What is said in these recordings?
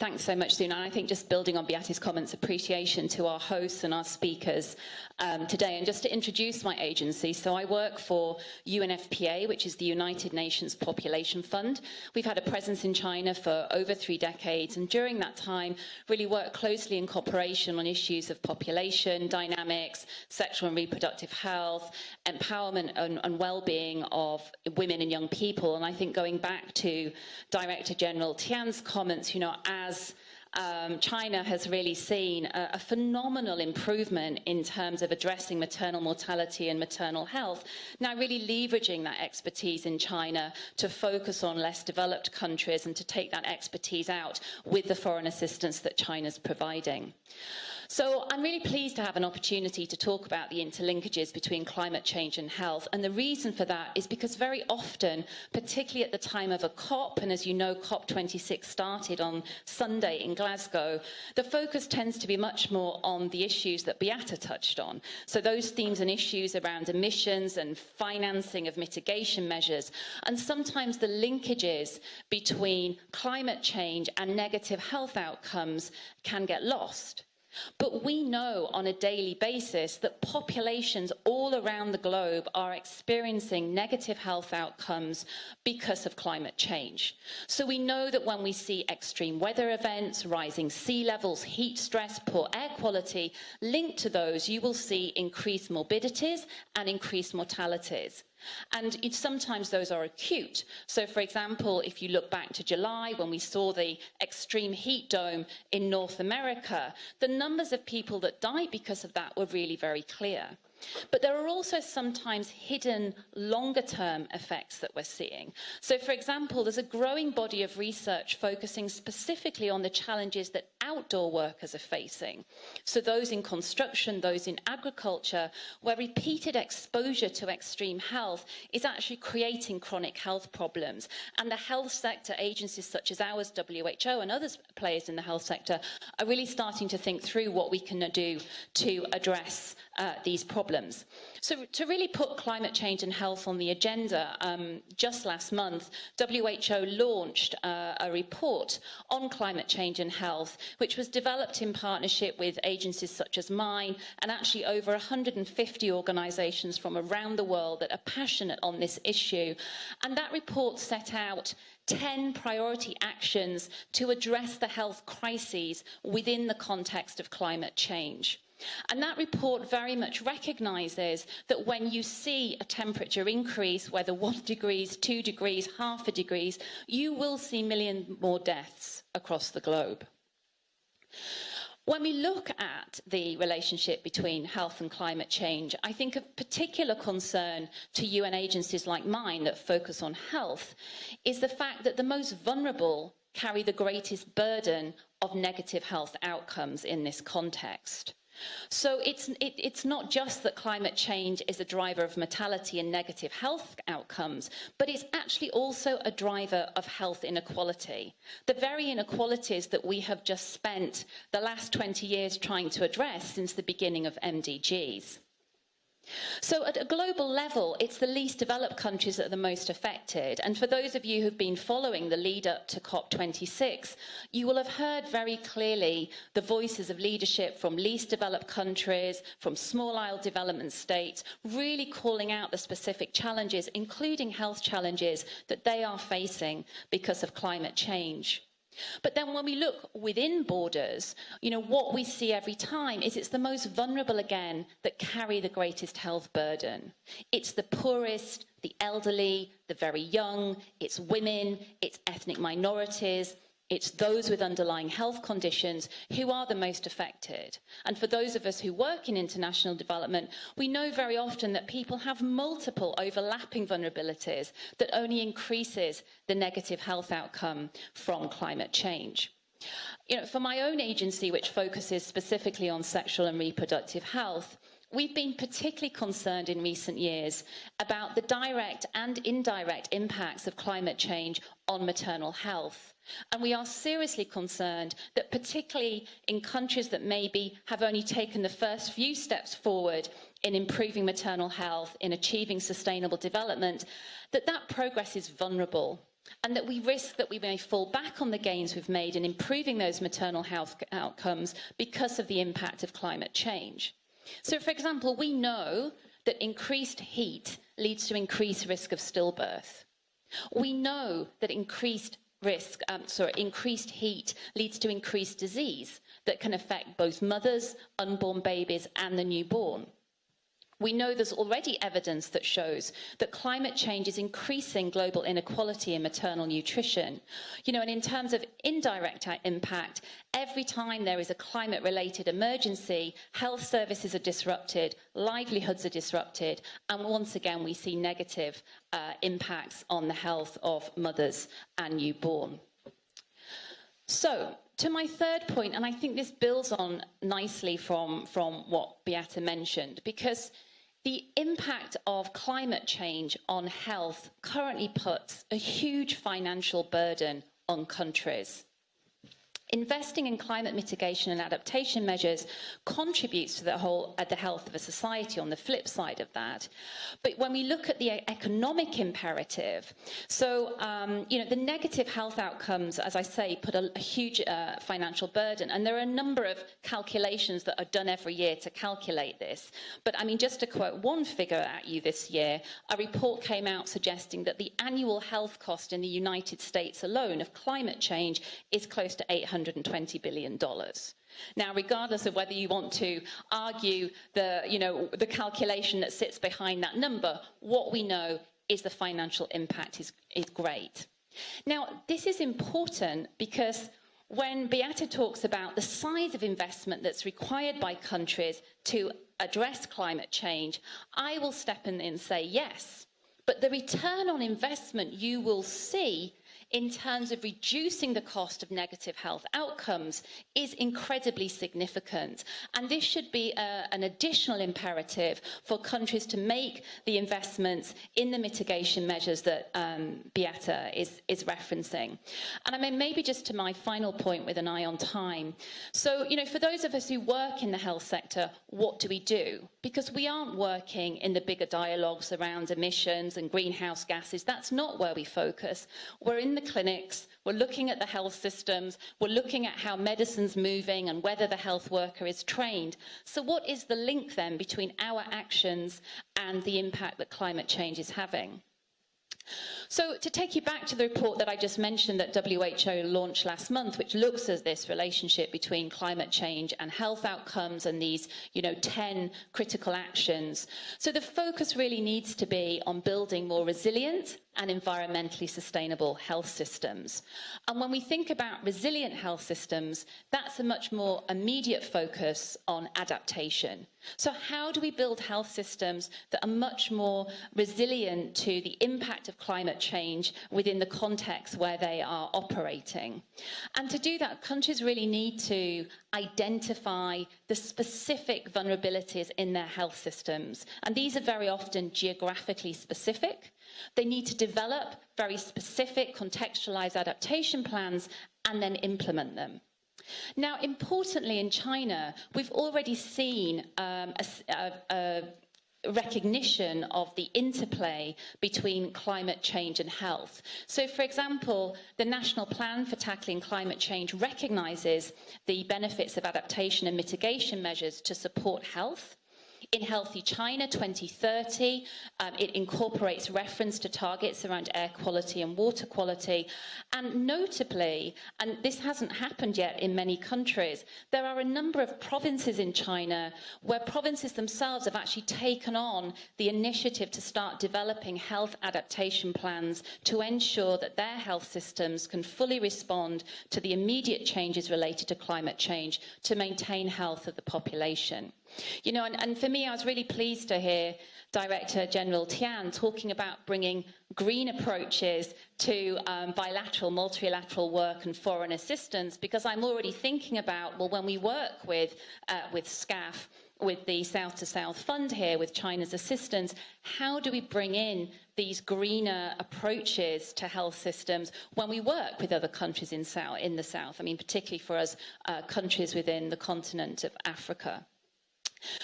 Thanks so much, Suna. I think just building on Beate's comments, appreciation to our hosts and our speakers today. And just to introduce my agency, so I work for UNFPA, which is the United Nations Population Fund. We've had a presence in China for over 3 decades, and during that time, really worked closely in cooperation on issues of population, dynamics, sexual and reproductive health, empowerment and well-being of women and young people. And I think going back to Director General Tian's comments, as China has really seen a phenomenal improvement in terms of addressing maternal mortality and maternal health, now really leveraging that expertise in China to focus on less developed countries and to take that expertise out with the foreign assistance that China's providing. So I'm really pleased to have an opportunity to talk about the interlinkages between climate change and health. And the reason for that is because very often, particularly at the time of a COP, and as you know, COP26 started on Sunday in Glasgow, the focus tends to be much more on the issues that Beate touched on. So those themes and issues around emissions and financing of mitigation measures, and sometimes the linkages between climate change and negative health outcomes can get lost. But we know on a daily basis that populations all around the globe are experiencing negative health outcomes because of climate change. So we know that when we see extreme weather events, rising sea levels, heat stress, poor air quality, linked to those, you will see increased morbidities and increased mortalities. And sometimes those are acute. So, for example, if you look back to July, when we saw the extreme heat dome in North America, the numbers of people that died because of that were really very clear. But there are also sometimes hidden longer-term effects that we're seeing. So, for example, there's a growing body of research focusing specifically on the challenges that outdoor workers are facing. So those in construction, those in agriculture, where repeated exposure to extreme health is actually creating chronic health problems. And the health sector agencies such as ours, WHO, and other players in the health sector are really starting to think through what we can do to address these problems. So to really put climate change and health on the agenda, just last month, WHO launched a report on climate change and health, which was developed in partnership with agencies such as mine and actually over 150 organisations from around the world that are passionate on this issue. And that report set out 10 priority actions to address the health crises within the context of climate change. And that report very much recognises that when you see a temperature increase, whether 1 degree, 2 degrees, half a degree, you will see millions more deaths across the globe. When we look at the relationship between health and climate change, I think of particular concern to UN agencies like mine that focus on health is the fact that the most vulnerable carry the greatest burden of negative health outcomes in this context. So it's not just that climate change is a driver of mortality and negative health outcomes, but it's actually also a driver of health inequality. The very inequalities that we have just spent the last 20 years trying to address since the beginning of MDGs. So at a global level, it's the least developed countries that are the most affected. And for those of you who've been following the lead up to COP26, you will have heard very clearly the voices of leadership from least developed countries, from small isle development states, really calling out the specific challenges, including health challenges that they are facing because of climate change. But then when we look within borders, what we see every time is it's the most vulnerable again that carry the greatest health burden. It's the poorest, the elderly, the very young, it's women, it's ethnic minorities, it's those with underlying health conditions who are the most affected. And for those of us who work in international development, we know very often that people have multiple overlapping vulnerabilities that only increases the negative health outcome from climate change. For my own agency, which focuses specifically on sexual and reproductive health, we've been particularly concerned in recent years about the direct and indirect impacts of climate change on maternal health. And we are seriously concerned that particularly in countries that maybe have only taken the first few steps forward in improving maternal health, in achieving sustainable development, that progress is vulnerable. and that we risk that we may fall back on the gains we've made in improving those maternal health outcomes because of the impact of climate change. So, for example, we know that increased heat leads to increased risk of stillbirth. We know that increased heat leads to increased disease that can affect both mothers, unborn babies, and the newborn. We know there's already evidence that shows that climate change is increasing global inequality in maternal nutrition. And in terms of indirect impact, every time there is a climate-related emergency, health services are disrupted, livelihoods are disrupted, and once again we see negative impacts on the health of mothers and newborn. So, to my third point, and I think this builds on nicely from what Beata mentioned, because the impact of climate change on health currently puts a huge financial burden on countries. Investing in climate mitigation and adaptation measures contributes to the health of a society on the flip side of that. But when we look at the economic imperative, so, the negative health outcomes, as I say, put a huge financial burden. And there are a number of calculations that are done every year to calculate this. But I mean, just to quote one figure at you this year, a report came out suggesting that the annual health cost in the United States alone of climate change is close to $820 billion. Now, regardless of whether you want to argue the calculation that sits behind that number, what we know is the financial impact is great. Now, this is important because when Beata talks about the size of investment that's required by countries to address climate change, I will step in and say yes. But the return on investment you will see in terms of reducing the cost of negative health outcomes is incredibly significant. And this should be an additional imperative for countries to make the investments in the mitigation measures that Beata is referencing. And I mean, maybe just to my final point with an eye on time. So, for those of us who work in the health sector, what do we do? Because we aren't working in the bigger dialogues around emissions and greenhouse gases. That's not where we focus. We're in the clinics, we're looking at the health systems, we're looking at how medicine's moving and whether the health worker is trained. So what is the link then between our actions and the impact that climate change is having? So to take you back to the report that I just mentioned that WHO launched last month, which looks at this relationship between climate change and health outcomes and these, 10 critical actions. So the focus really needs to be on building more resilient and environmentally sustainable health systems. And when we think about resilient health systems, that's a much more immediate focus on adaptation. So how do we build health systems that are much more resilient to the impact of climate change within the context where they are operating? And to do that, countries really need to identify the specific vulnerabilities in their health systems. And these are very often geographically specific. They need to develop very specific contextualized adaptation plans and then implement them. Now, importantly, in China, we've already seen a recognition of the interplay between climate change and health. So, for example, the National Plan for Tackling Climate Change recognizes the benefits of adaptation and mitigation measures to support health. In Healthy China 2030, it incorporates reference to targets around air quality and water quality. And notably, and this hasn't happened yet in many countries, there are a number of provinces in China where provinces themselves have actually taken on the initiative to start developing health adaptation plans to ensure that their health systems can fully respond to the immediate changes related to climate change to maintain health of the population. And for me, I was really pleased to hear Director General Tian talking about bringing green approaches to bilateral, multilateral work and foreign assistance, because I'm already thinking about, well, when we work with SCAF, with the South to South Fund here, with China's assistance, how do we bring in these greener approaches to health systems when we work with other countries in the South? I mean, particularly for us, countries within the continent of Africa.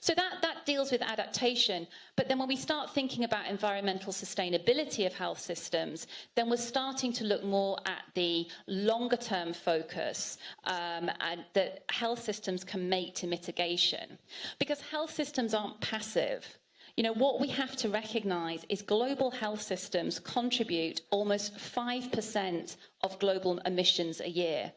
So that deals with adaptation. But then when we start thinking about environmental sustainability of health systems, then we're starting to look more at the longer term focus and that health systems can make to mitigation. Because health systems aren't passive. You know, what we have to recognise is global health systems contribute almost 5% of global emissions a year.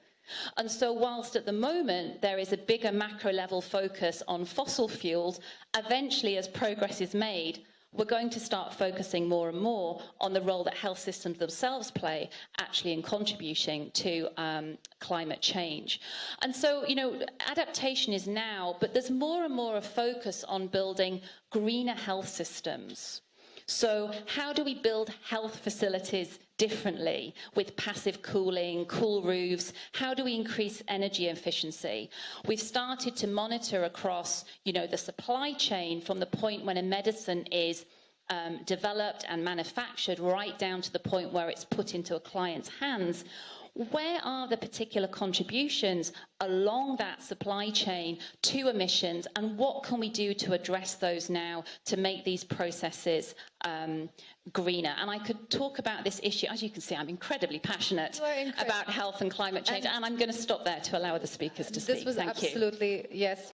And so whilst at the moment there is a bigger macro level focus on fossil fuels, eventually as progress is made, we're going to start focusing more and more on the role that health systems themselves play actually in contributing to climate change. And so, you know, adaptation is now, but there's more and more a focus on building greener health systems. So how do we build health facilities differently with passive cooling, cool roofs? How do we increase energy efficiency? We've started to monitor across, you know, the supply chain from the point when a medicine is developed and manufactured right down to the point where it's put into a client's hands. Where are the particular contributions along that supply chain to emissions, and what can we do to address those now to make these processes greener? And I could talk about this issue. As you can see, I'm incredibly passionate about health and climate change, and I'm going to stop there to allow other speakers to speak. This was Thank absolutely, you. yes,